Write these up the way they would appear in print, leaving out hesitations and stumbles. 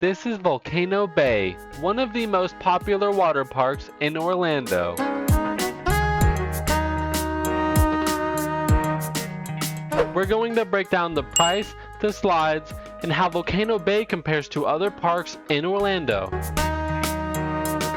This is Volcano Bay, one of the most popular water parks in Orlando. We're going to break down the price, the slides, and how Volcano Bay compares to other parks in Orlando.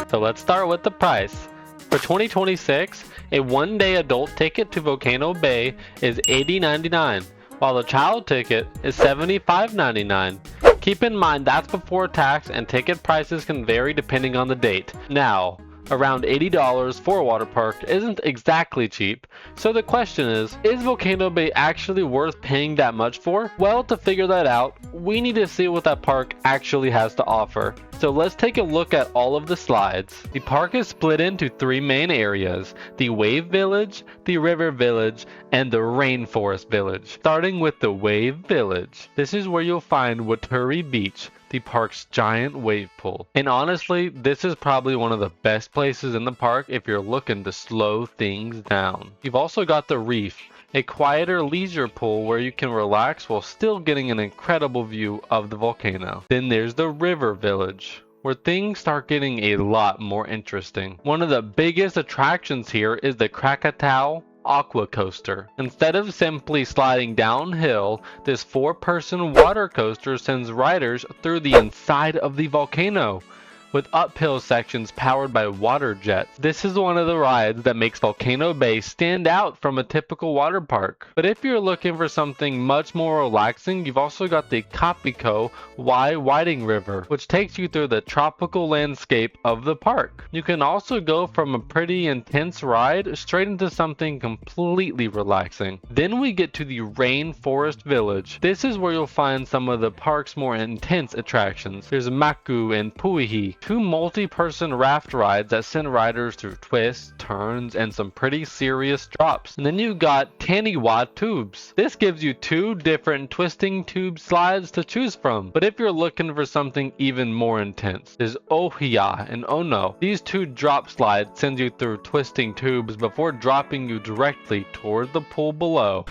So let's start with the price. For 2026, a one-day adult ticket to Volcano Bay is $80.99, while the child ticket is $75.99. Keep in mind that's before tax and ticket prices can vary depending on the date. Now, around $80 for a water park isn't exactly cheap, so the question is Volcano Bay actually worth paying that much for? Well, to figure that out, we need to see what that park actually has to offer. So let's take a look at all of the slides. The park is split into three main areas: the Wave Village, the River Village, and the Rainforest Village. Starting with the Wave Village. This is where you'll find Waturi Beach, the park's giant wave pool. And honestly, this is probably one of the best places in the park if you're looking to slow things down. You've also got the Reef, a quieter leisure pool where you can relax while still getting an incredible view of the volcano. Then there's the River Village, where things start getting a lot more interesting. One of the biggest attractions here is the Krakatau Aqua coaster. Instead of simply sliding downhill, this 4-person water coaster sends riders through the inside of the volcano, with uphill sections powered by water jets. This is one of the rides that makes Volcano Bay stand out from a typical water park. But if you're looking for something much more relaxing, you've also got the Kapiko Whiting River, which takes you through the tropical landscape of the park. You can also go from a pretty intense ride straight into something completely relaxing. Then we get to the Rainforest Village. This is where you'll find some of the park's more intense attractions. There's Maku and Puihi, two multi-person raft rides that send riders through twists, turns, and some pretty serious drops. And then you got Taniwa Tubes. This gives you two different twisting tube slides to choose from. But if you're looking for something even more intense, there's Ohia and Ono. These two drop slides send you through twisting tubes before dropping you directly toward the pool below.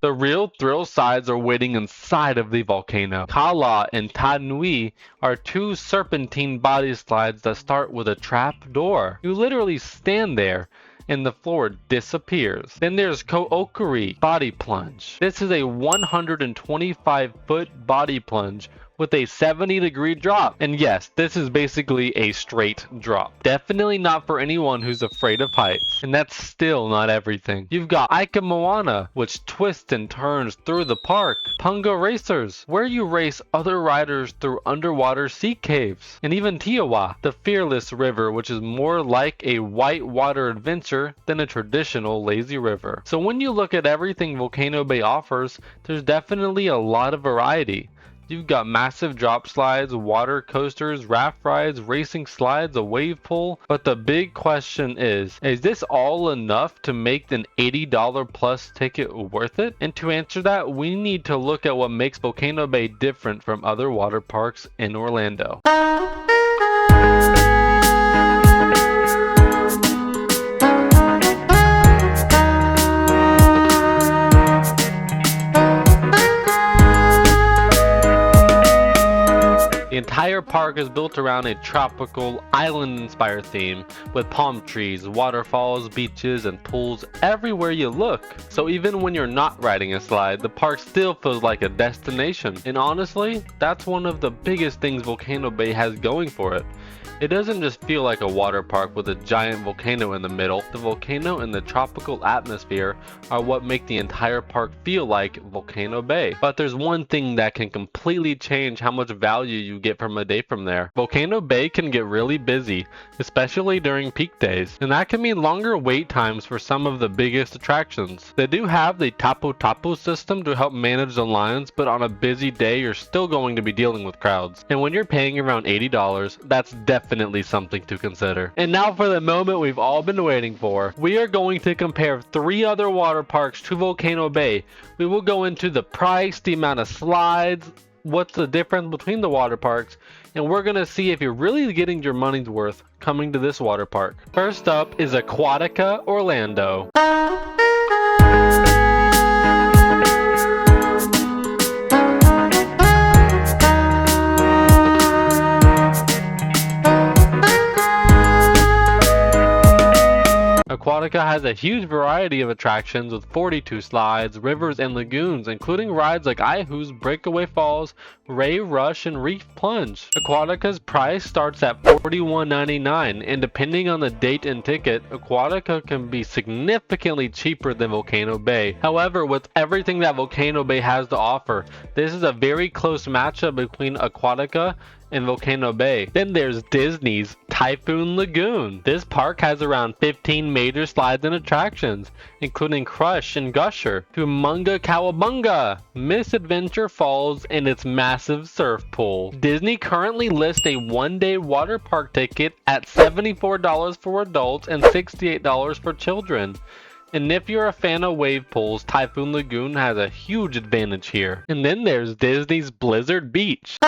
The real thrill sides are waiting inside of the volcano. Kala and Tanui are two serpentine body slides that start with a trap door. You literally stand there and the floor disappears. Then there's Ko'okuri Body Plunge. This is a 125-foot body plunge with a 70-degree drop. And yes, this is basically a straight drop. Definitely not for anyone who's afraid of heights. And that's still not everything. You've got Ika Moana, which twists and turns through the park. Punga Racers, where you race other riders through underwater sea caves. And even Tiawa, the Fearless River, which is more like a whitewater adventure than a traditional lazy river. So when you look at everything Volcano Bay offers, there's definitely a lot of variety. You've got massive drop slides, water coasters, raft rides, racing slides, a wave pool. But the big question is this all enough to make an $80 plus ticket worth it? And to answer that, we need to look at what makes Volcano Bay different from other water parks in Orlando. The entire park is built around a tropical, island-inspired theme with palm trees, waterfalls, beaches, and pools everywhere you look. So even when you're not riding a slide, the park still feels like a destination. And honestly, that's one of the biggest things Volcano Bay has going for it. It doesn't just feel like a water park with a giant volcano in the middle. The volcano and the tropical atmosphere are what make the entire park feel like Volcano Bay. But there's one thing that can completely change how much value you get from a day from there. Volcano Bay can get really busy, especially during peak days, and that can mean longer wait times for some of the biggest attractions. They do have the Tapu Tapu system to help manage the lines, but on a busy day you're still going to be dealing with crowds. And when you're paying around $80, that's definitely something to consider. And now for the moment we've all been waiting for. We are going to compare 3 other water parks to Volcano Bay. We will go into the price, the amount of slides, what's the difference between the water parks, and we're gonna see if you're really getting your money's worth coming to this water park. First up is Aquatica Orlando. has a huge variety of attractions with 42 slides, rivers, and lagoons, including rides like Ihu's Breakaway Falls, Ray Rush, and Reef Plunge. Aquatica's price starts at $41.99, and depending on the date and ticket, Aquatica can be significantly cheaper than Volcano Bay. However, with everything that Volcano Bay has to offer, this is a very close matchup between Aquatica and Volcano Bay. Then there's Disney's Typhoon Lagoon. This park has around 15 major slides and attractions, including Crush and Gusher, Humunga Cowabunga, Misadventure Falls, and its massive surf pool. Disney currently lists a one-day water park ticket at $74 for adults and $68 for children. And if you're a fan of wave pools, Typhoon Lagoon has a huge advantage here. And then there's Disney's Blizzard Beach.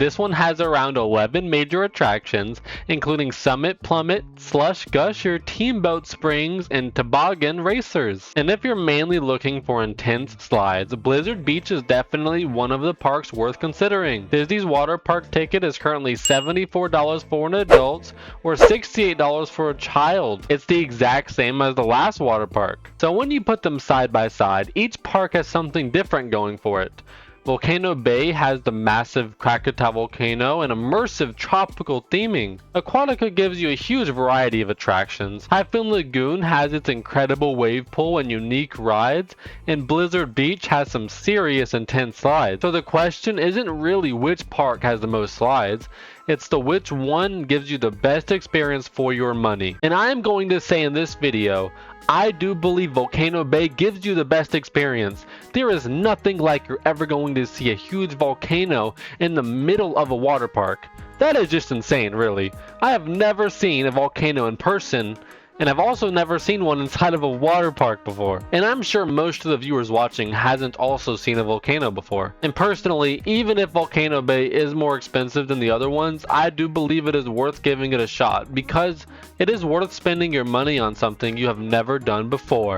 This one has around 11 major attractions, including Summit Plummet, Slush Gusher, Teamboat Springs, and Toboggan Racers. And if you're mainly looking for intense slides, Blizzard Beach is definitely one of the parks worth considering. Disney's water park ticket is currently $74 for an adult or $68 for a child. It's the exact same as the last water park. So when you put them side by side, each park has something different going for it. Volcano Bay has the massive Krakatau volcano and immersive tropical theming. Aquatica gives you a huge variety of attractions. Typhoon Lagoon has its incredible wave pool and unique rides, and Blizzard Beach has some serious intense slides. So the question isn't really which park has the most slides, it's the which one gives you the best experience for your money. And I am going to say in this video, I do believe Volcano Bay gives you the best experience. There is nothing like you're ever going to see a huge volcano in the middle of a water park. That is just insane, really. I have never seen a volcano in person, and I've also never seen one inside of a water park before. And I'm sure most of the viewers watching hasn't also seen a volcano before. And personally, even if Volcano Bay is more expensive than the other ones, I do believe it is worth giving it a shot because it is worth spending your money on something you have never done before.